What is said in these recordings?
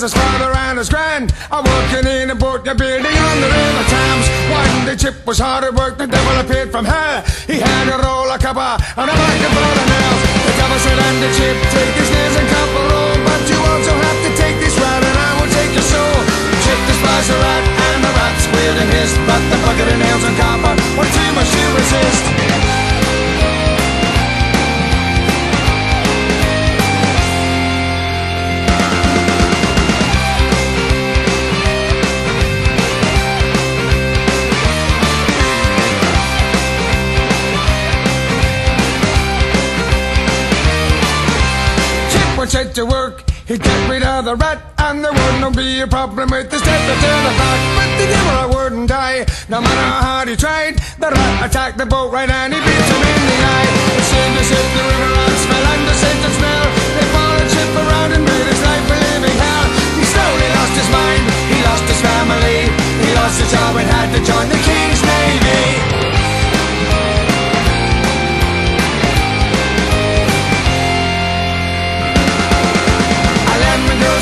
his father and his grand are working in a boat, they're building on the river Thames. One day Chip was hard at work, the devil appeared from hell. He had a roll of copper and a bucket full of nails. The devil said unto Chip, take these nails and cut the roll, but you also have to take this rat and I will take your soul. Chip despised the rat and the rat squealed and hissed, but the bucket of nails and copper were too much to resist. Set to work, he'd get rid of the rat, and there wouldn't be a problem with the step to the back. But the devil wouldn't die, no matter how hard he tried. The rat attacked the boat right and he beat him in the eye. As soon as hit the river rats fell under scent and smell, they followed Chip around and made his life a living hell. He slowly lost his mind, he lost his family, he lost his job and had to join the King's Navy.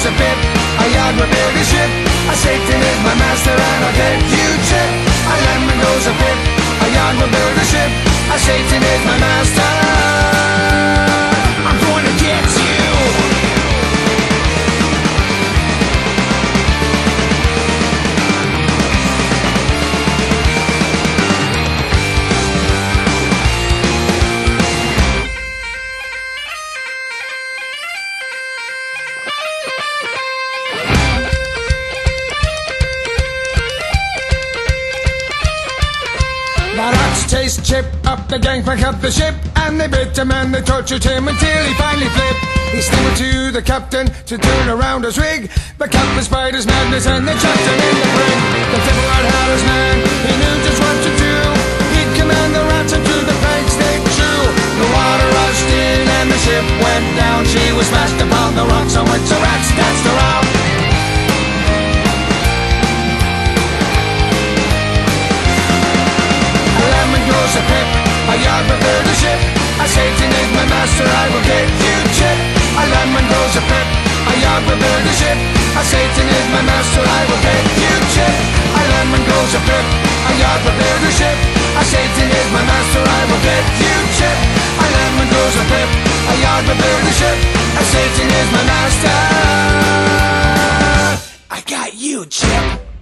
A bit, a yard will build a ship. A Satan is my master and I'll get you Chip. A lemon goes a bit, a yard will build a ship. A Satan is my master. I'm going to get you. Chased Chip up the gangplank of the ship, and they bit him and they tortured him until he finally flipped. He stammered to the captain to turn around his rig. The captain spied his madness and they chucked him in the brig. The devil had his man, he knew just what to do. He'd command the rats and to the planks they'd chew. The water rushed in and the ship went down. She was smashed upon the rocks on which the rats danced around. Goes a pip, a yard will build a ship. A Satan is my master, I will get you Chip. A lemon grows a pip, a yard will build a ship. A Satan is my master, I will get you Chip. A lemon grows a pip, a yard will build a ship. A Satan is my master, I will get you Chip. A lemon grows a pip, a yard will build a ship. A Satan is my master. I got you Chip.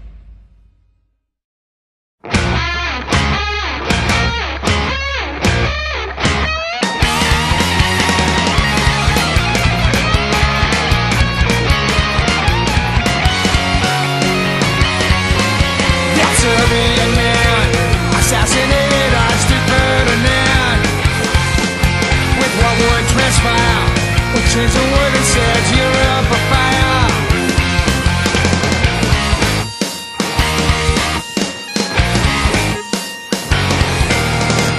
Serbian man, assassinated on street Ferdinand. With what would transpire, with chains of wood and said you're up for fire.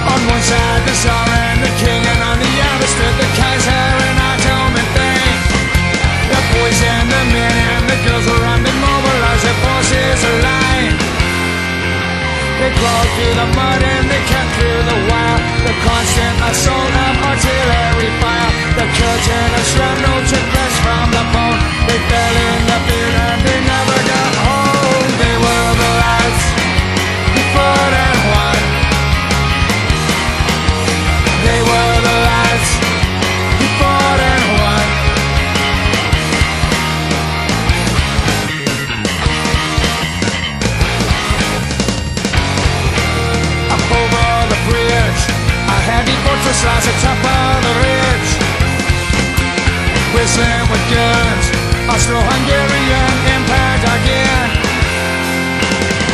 On one side the Tsar and the King, and on the other stood the Kaiser and Ottoman thing. The boys and the men and the girls were armed and mobilized, their forces aligned. They crawled through the mud and they cut through the wire. The constant assault of artillery fire. The curtain of shrapnel took flesh from the bone. They fell in the field and they never got home. They were the lads who fought and won. They were the lads who fought and won. Heavy fortress lies atop of the ridge, whistling with guns, Austro-Hungarian Empire again.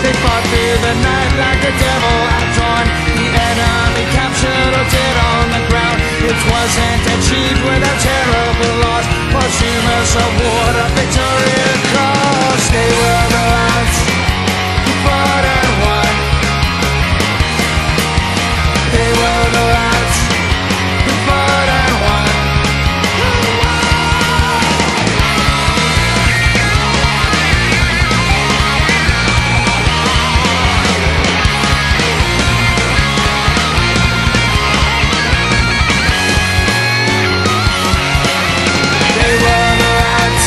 They fought through the night like a devil at dawn. The enemy captured or dead on the ground. It wasn't achieved without terrible loss. Posthumous award of Victoria Cross. They were the lads who fought and won. They were the lads who fought and won. They were the lads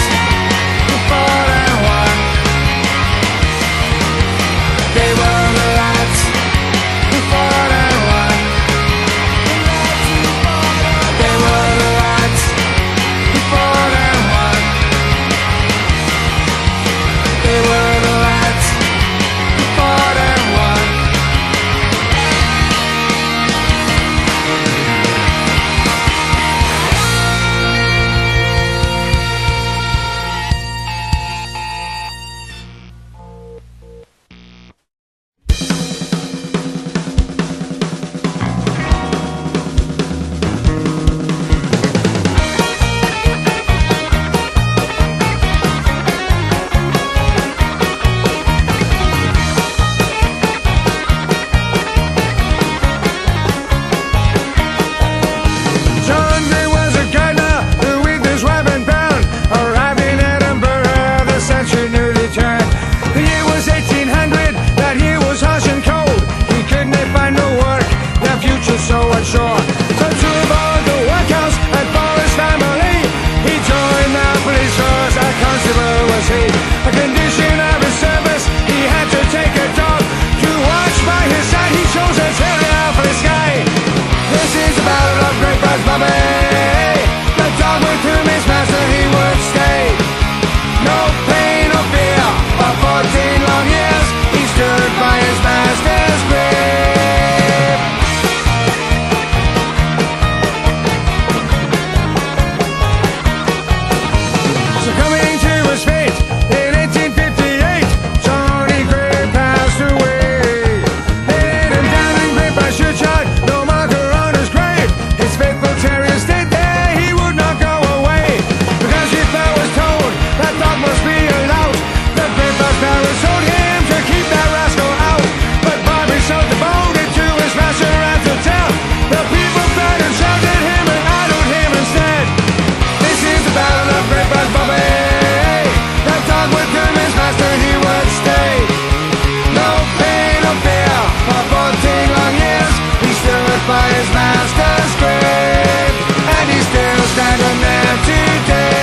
who fought on shore. So to avoid the workhouse and for his family, he joined the police force. A constable was he. A condition of his service, he had to take a dog to watch by his side. He chose a terrier for his guy. This is the Ballad of Greyfriars Bobby, the dog with whom his master he would stay. No pain or fear, for 14 long years he stood by his master's grave. So coming to his fate in 1858, Johnny Gray passed away. They laid him down in Greyfriars churchyard, no marker on his grave. His faithful terrier stayed there, he would not go away, because if I was told that dog must be allowed, the Greyfriars parents told him to keep that rascal out. But Bobby so devoted to his master and to tell, the people fed and shouted him and idled him instead. This is the Ballad of Greyfriars Bobby, the dog with whom his master he would stay. No pain or fear, for 14 long years he stood by his master's grave, and he's still standing there today.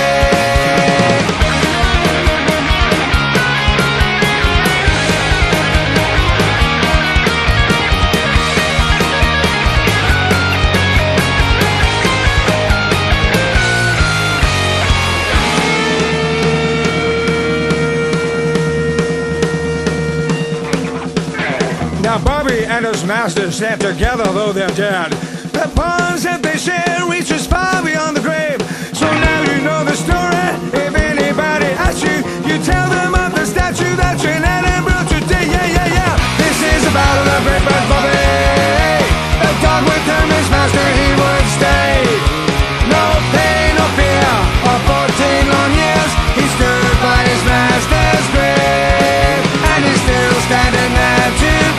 Now Bobby and his master stand together, though they're dead. The bonds that they share reaches far beyond the grave. So now you know the story. If anybody asks you, you tell them of the statue that's in Edinburgh today. Yeah, yeah, yeah. This is the Ballad of Greyfriars Bobby, the dog with whom his master he would stay. No pain or fear, for 14 long years he stood by his master's grave, and he's still standing there today.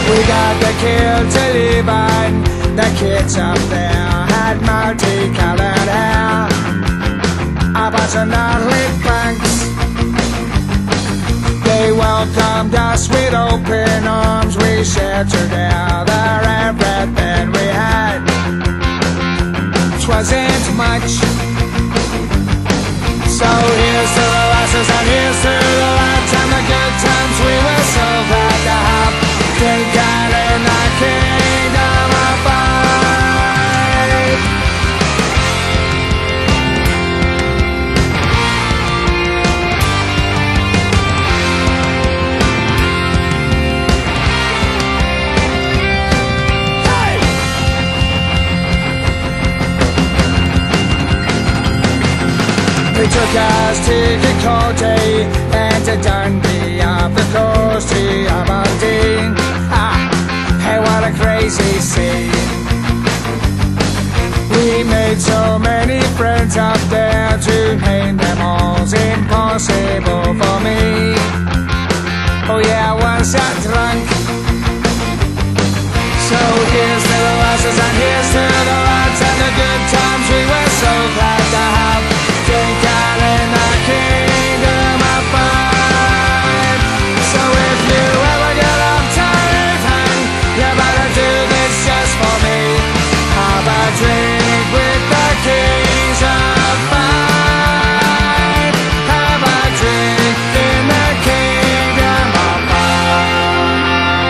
We got the kill to live on. The kids up there had multicolored hair. A bunch of gnarly punks. They welcomed us with open arms. We shared together everything we had. 'Twasn't much. So here's to the lasses and here's to the lads and the good times we were so glad to have. Drinking in the kingdom of Fife. Hey! They took us to Kirkcaldy and to Dundee, up the coast to Aberdeen. Hey, what a crazy scene. We made so many friends up there, to name them all's impossible for me. Oh yeah, I was that drunk. So here's to the lasses and here's to the lads and the good times we were so glad to have. Drinking in the kingdom of Fife. So if you ever get uptight, you better do this just for me. Have a drink with the kings of Fife. Have a drink in the kingdom of Fife.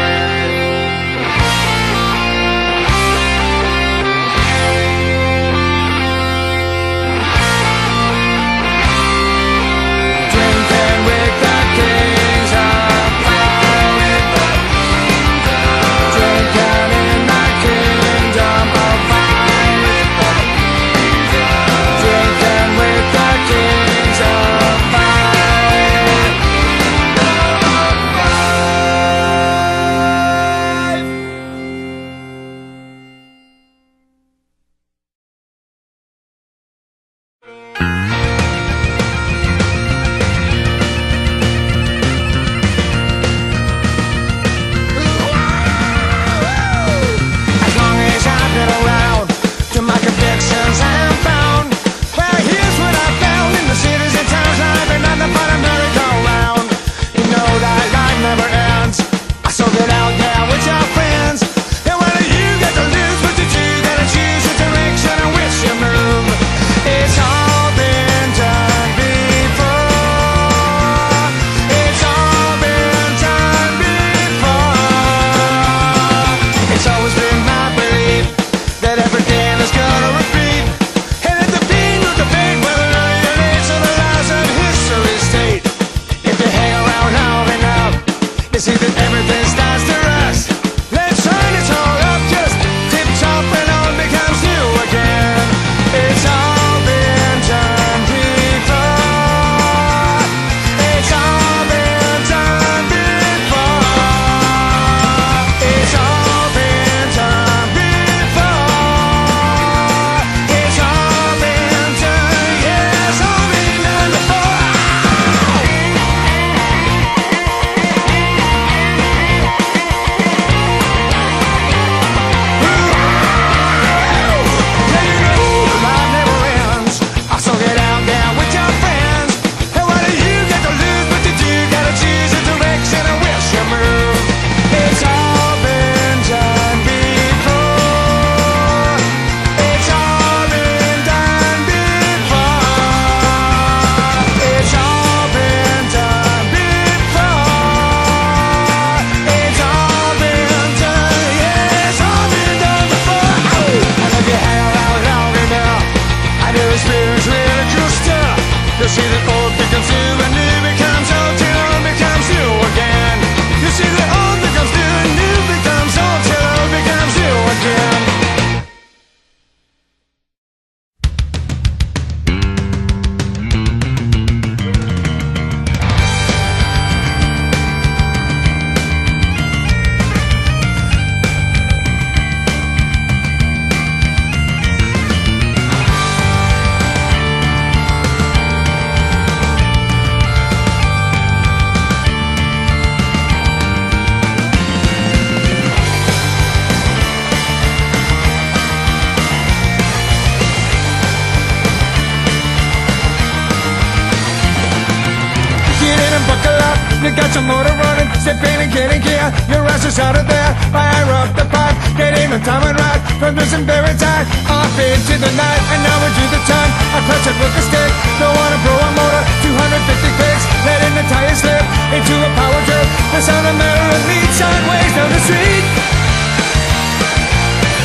You got your motor running, sipping and getting gear. Your ass is out of there, fire up the pipe. Getting the time and right from this and very tight. Off into the night, and now we do the time. I clutch it with a stick, don't wanna blow a motor. 250 clicks, letting the tire slip into a power trip. The sound of metal and meat sideways down the street.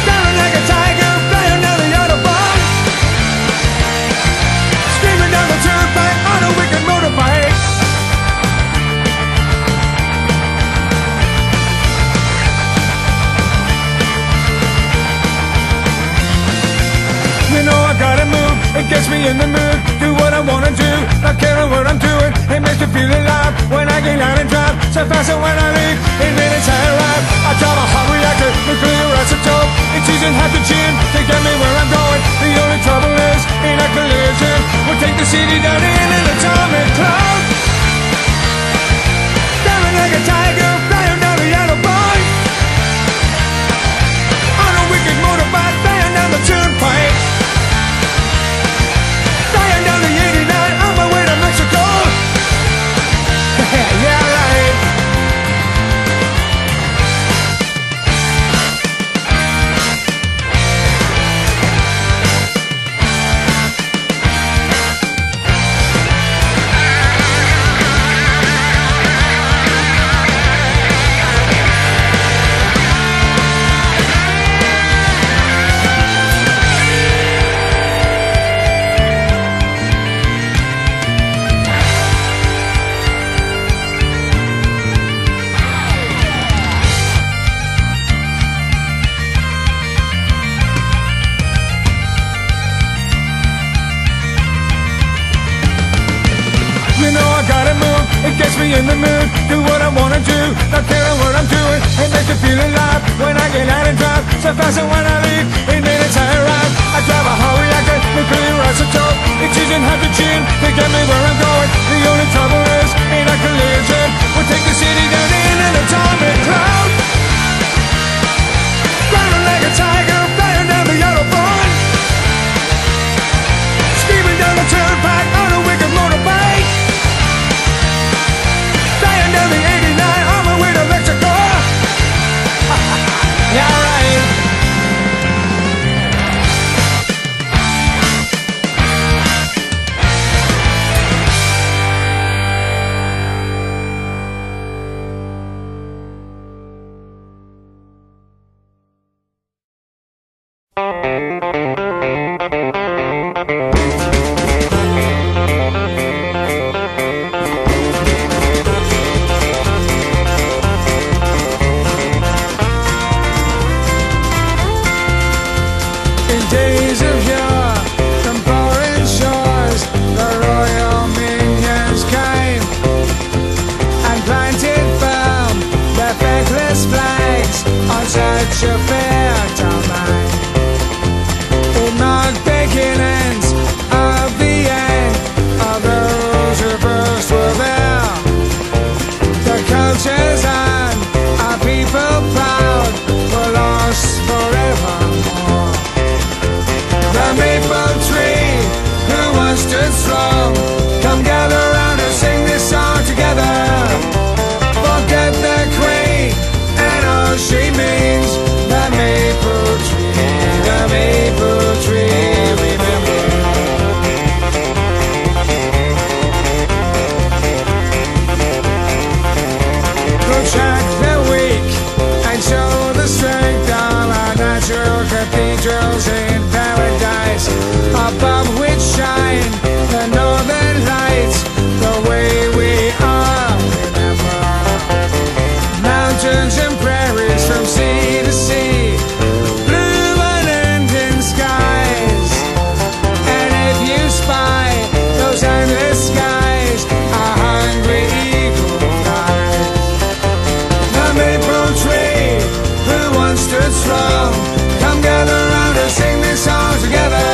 Down like a tiger, flying down the autobahn. Screaming down the turnpike on a wicked motorbike. You know I gotta move, it gets me in the mood. Do what I wanna do, not caring what I'm doing. It makes me feel alive when I get out and drive. So fast that when I leave, in minutes I arrive. I drive a hot reactor, nuclear isotope. It's using hydrogen to get me where I'm going. The only trouble is, in a collision, we'll take the city down in an atomic cloud. Staring like a tiger, flying down the autobahn. On a wicked motorbike, flying down the turnpike. Flying down the 89 on my way to Mexico. Yeah, right. You know I gotta move, it gets me in the mood. Do what I wanna do, not caring what I'm doing. It makes me feel alive when I get out and drive. So fast that when I leave, in minutes I arrive. I drive a hot reactor, nuclear isotope. It's using hydrogen to get me where I'm going. The only trouble is, in a collision, we'll take the city down in an atomic cloud. Driving like a tiger, flying down the autobahn. Screaming down the turnpike on a wicked motorbike. Flying down the 89 on my way to Mexico. Yeah, right. In days of yore, from foreign shores, the royal minions came and planted firm their faithless flags on such a fair domain. It marked beginnings of the end of those who first were there. The cultures and our people proud were lost forevermore. The maple tree who once stood strong, come gather round and sing this song together. Forget the queen and all she means. The maple tree, remember. Protect the weak and show the strength of our natural cathedrals in paradise, above which shine the northern lights, the way we are, remember. Mountains and prairies from sea to sea, blue unending skies. And if you spy those endless skies, a hungry eagle flies. The maple tree who once stood strong, come gather round and sing this song together.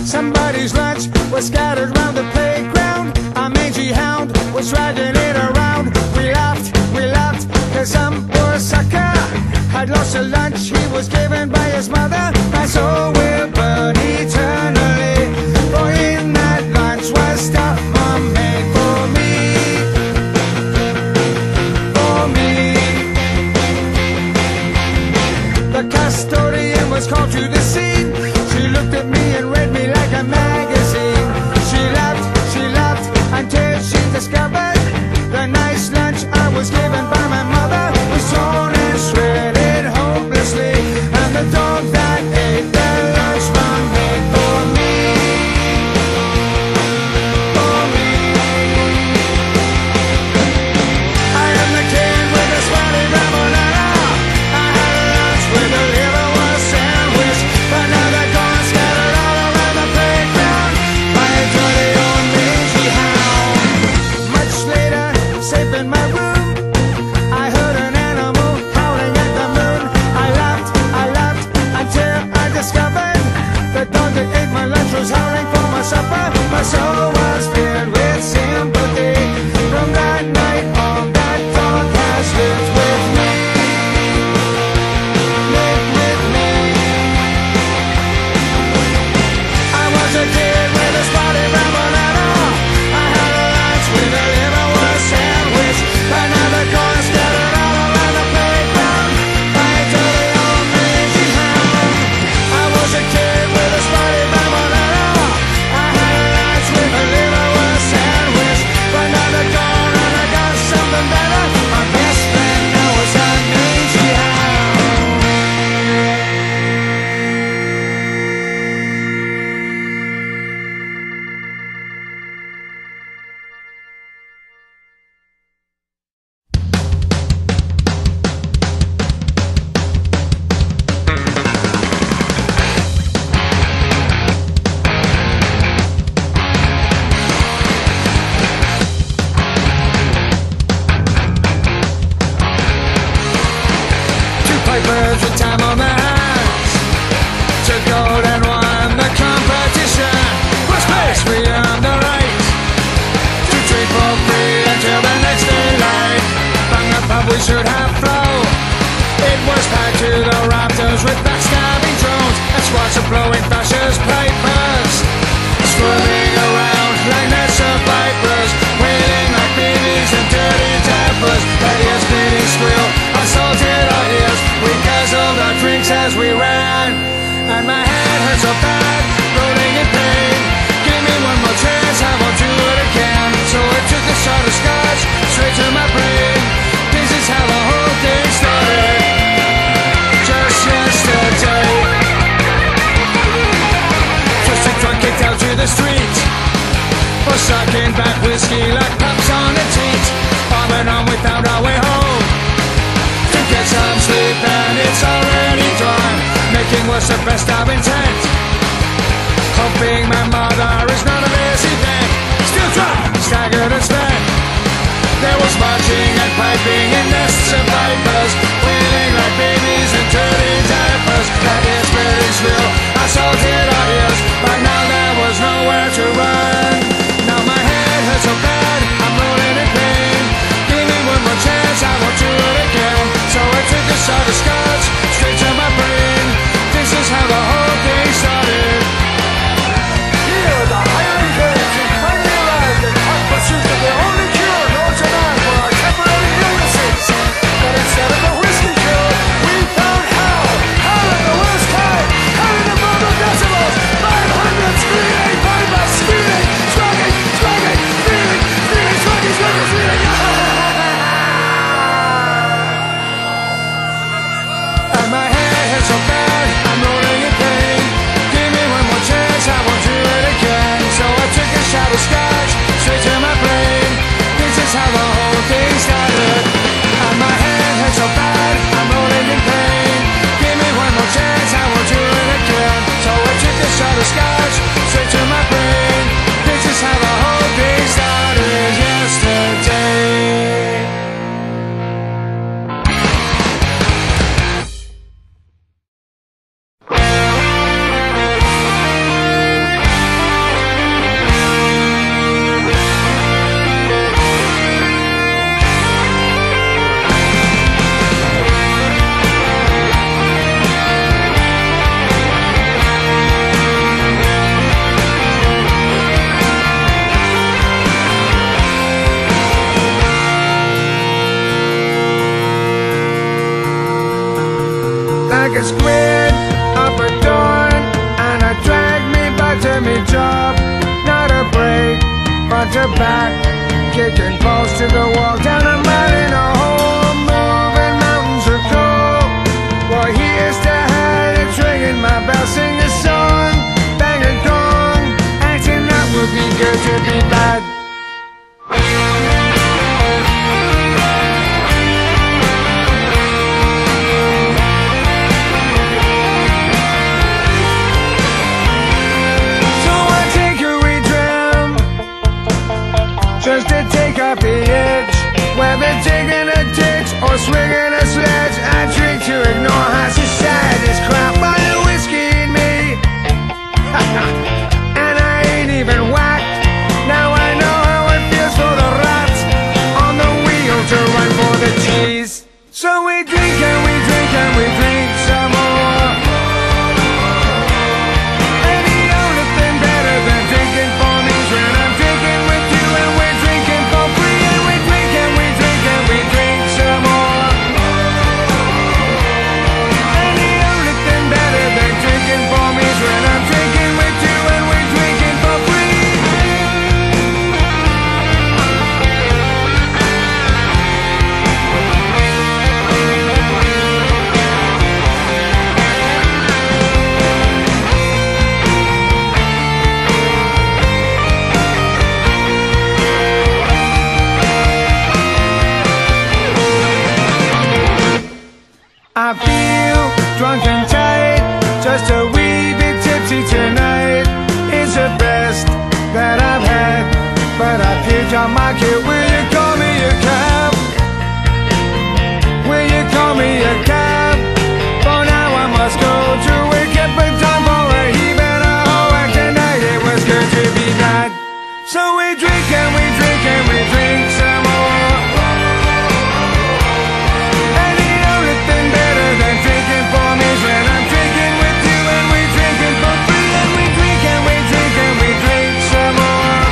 Somebody's lunch was scattered around the playground. A mangy hound was dragging it around. We laughed, cause some poor sucker had lost a lunch he was given by his mother. My soul will burn eternally, for in that lunch was stuff Mom made for me. For me. The custodian was called to the scene. She looked at me and read me like a magazine. She laughed until she discovered the nice lunch I was given by my mother was torn and shredded hopelessly, and the dog that ate the lunch Mom made for me. For me. I am the king with the spotted ramonada. I had a lunch with a liverwurst sandwich, but now they're gone scattered all around the playground by a dirty old mangy hound. Much later, safe in my room, I heard an animal howling at the moon. I laughed until I discovered the dog that ate my lunch was howling for my supper. My soul was filled with sympathy. From that night on, that dog has lived with me. Lived with me. I was a kid with a spotted ramonada. I had a lunch with a liverwurst sandwich, but now the corn scattered all around the playground by a dirty old mangy hound. I was a kid with a spotted ramonada. I had a lunch with a liverwurst sandwich, but now they're gone and I got something better. My best friend now is a mangy hound. Two pipers with time on their hands took gold and won the competition. Was placed beyond the right to drink for free until the next daylight. From the pub we should have flow. It was packed to the rafters with backstabbing drones and squads of blowing thrashers pipers, swirling around like nets of vipers, wailing like babies and dirty diapers. Their ears bleeding squeal, assaulted our ears. We guzzled our drinks as we ran, and my head hurt so bad, rolling in pain. Give me one more chance, I won't do it again. So I took a shot of scotch straight to my brain. This is how the whole thing started. Just yesterday, twisted drunk, kicked out to the street for sucking back whiskey like pups on a teat. On and on without our way home to get some sleep, and it's already dawn, making worse the best of intent. Hoping my mother is none of this event. Still drunk, staggered and spent. There was marching and piping in nests of vipers, wailing like babies in dirty diapers. That is very shrill, assaulted our ears, but now there was nowhere to run. Now my head hurts so bad, I'm rolling in pain. Give me one more chance, I won't do it again. So I took a shot of scotch straight to my brain. This is how the whole thing started. Here the hiring kids in finally arrived in hot pursuit of their only cure known to man for our temporary illnesses. But instead of a whiskey cure, we found hell. Hell at the worst time. Hell in the murder decibels. 500 screaming vipers screaming, struggling, feeling, struggling, feeling. And my head hurts so bad, I'm rolling in pain. Give me one more chance, I won't do it again. So I took a shot of scotch straight to my brain. This is how the whole thing started. And my head hurts so bad, I'm rolling in pain. Give me one more chance, I won't do it again. So I took a shot of scotch straight to my brain. This is how the whole thing started yesterday. like a squid up a dawn, and I drag me back to me job. Not a break, front to back, kicking balls to the wall. Down a mile in a hole, moving mountains are cold. Well, here's to hide, it's ringing my bell. Sing a song, bang a gong, acting that would be good to be bad. Just to take off the edge, whether taking a ditch or swinging a sledge, I drink to ignore how society's crap by the whiskey in me. And I ain't even whacked. Now I know how it feels for the rats on the wheel to run for the cheese. So we drink and we drink and we drink some more. And the only thing better than drinking for me is when I'm drinking with you and we're drinking for free. And we drink and we drink and we drink some more. And the only thing better than drinking for me is when I'm drinking with you and we're drinking for free. I feel drunk and tight, just a wee bit tipsy tonight. It's the best that I've had, but I picked on my kid. Will you call me a cab? Will you call me a cab? For now I must go to wake up in time for a heave and a hoe, and tonight it was good to be bad. So we drink and we drink and we drink some more. And the only thing better than drinking for me is when I'm drinking with you and we're drinking for free. And we drink and we drink and we drink some more.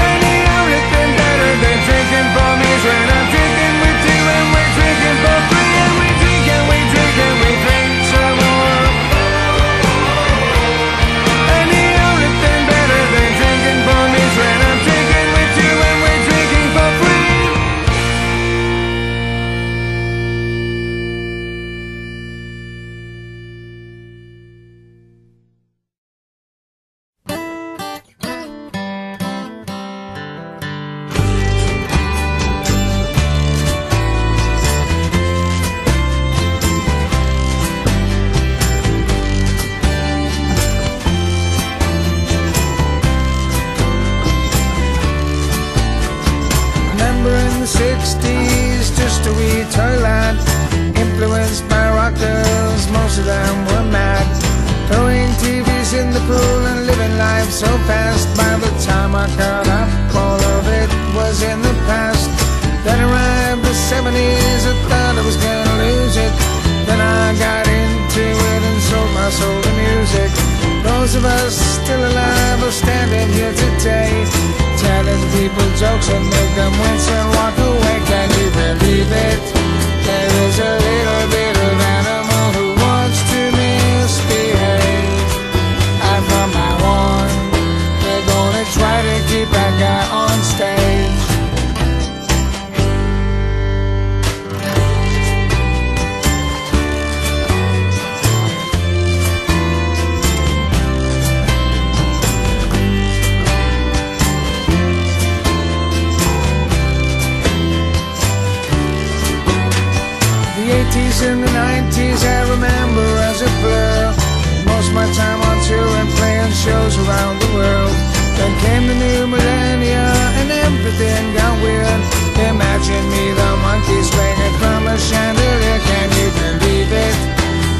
And the only thing better than drinking for me is when I'm drinking with you and we're drinking for free. And we drink and we drink and we drink some more. And the only thing better than drinking for me is when I'm drinking with you and we're drinking for free. Remember in the 60s, just a wee toy lad, influenced by rockers, most of them were mad. Throwing TVs in the pool and living life so fast. By the time I caught up, all of it was in the past. Then arrived the 70s, I thought I was gonna lose it. Then I got into it and sold my soul to music. Those of us still alive are standing here today, telling people jokes and make them wince and walk away. Can you believe it? There is a little bit of animal who wants to misbehave. And from now on, they're gonna try to keep that guy on stage. The 80s and the 90s I remember as a blur. Most of my time on tour and playing shows around the world. Then came the new millennia and everything got weird. Imagine me, the monkey swinging from a chandelier. Can you believe it?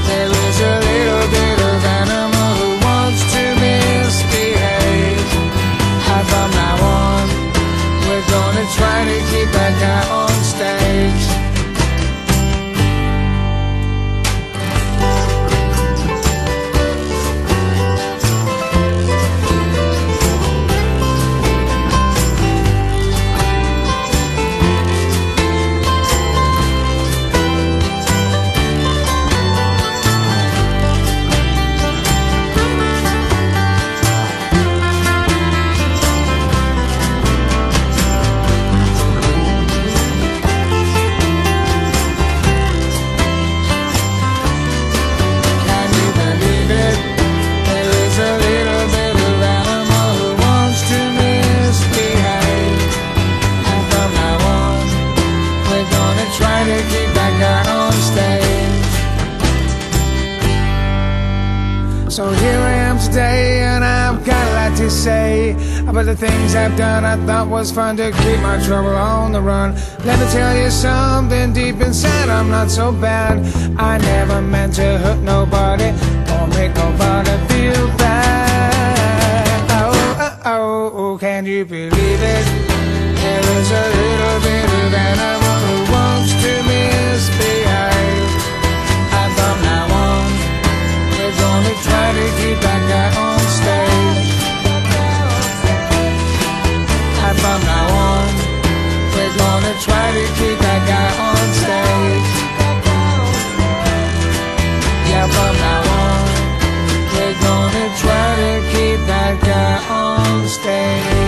There is a little bit of animal who wants to misbehave. And from now on, we're gonna try to keep that guy on stage. to say about the things I've done. I thought was fun to keep my trouble on the run. Let me tell you something deep inside, I'm not so bad. I never meant to hurt nobody or make nobody feel bad. Oh, can you believe it? There is a little bit of animal who wants to misbehave. And from now on, we're gonna try to keep that guy on stage. And from now on, we're gonna try to keep that guy on stage. Yeah, from now on, we're gonna try to keep that guy on stage.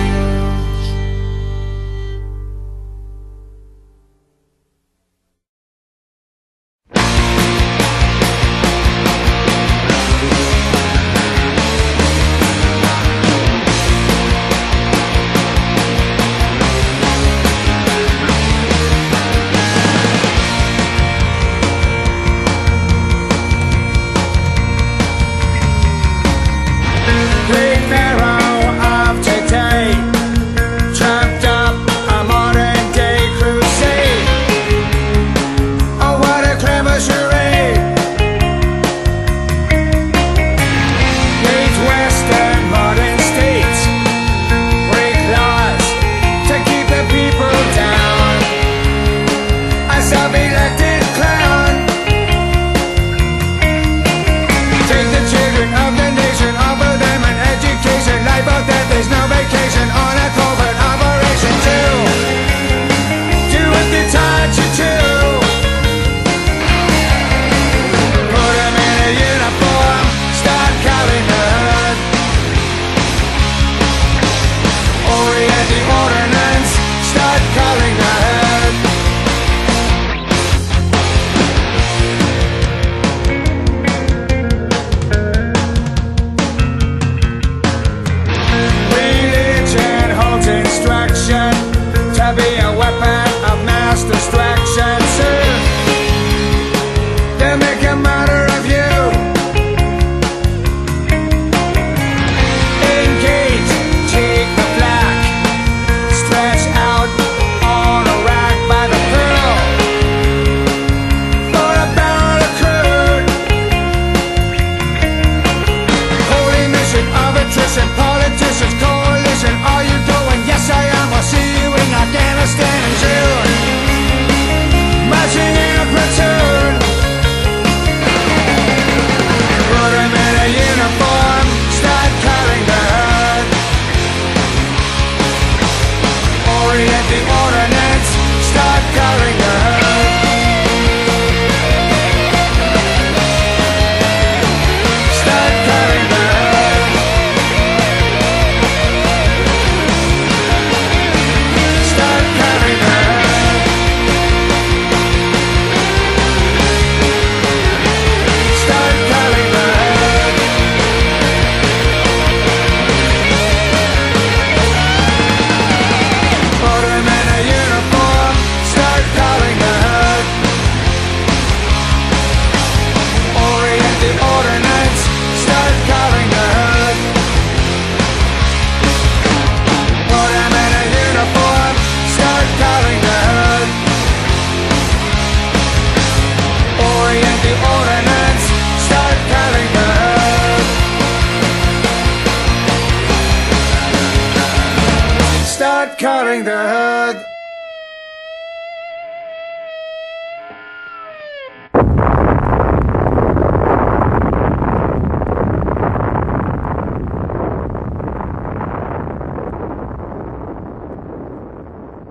Self-elected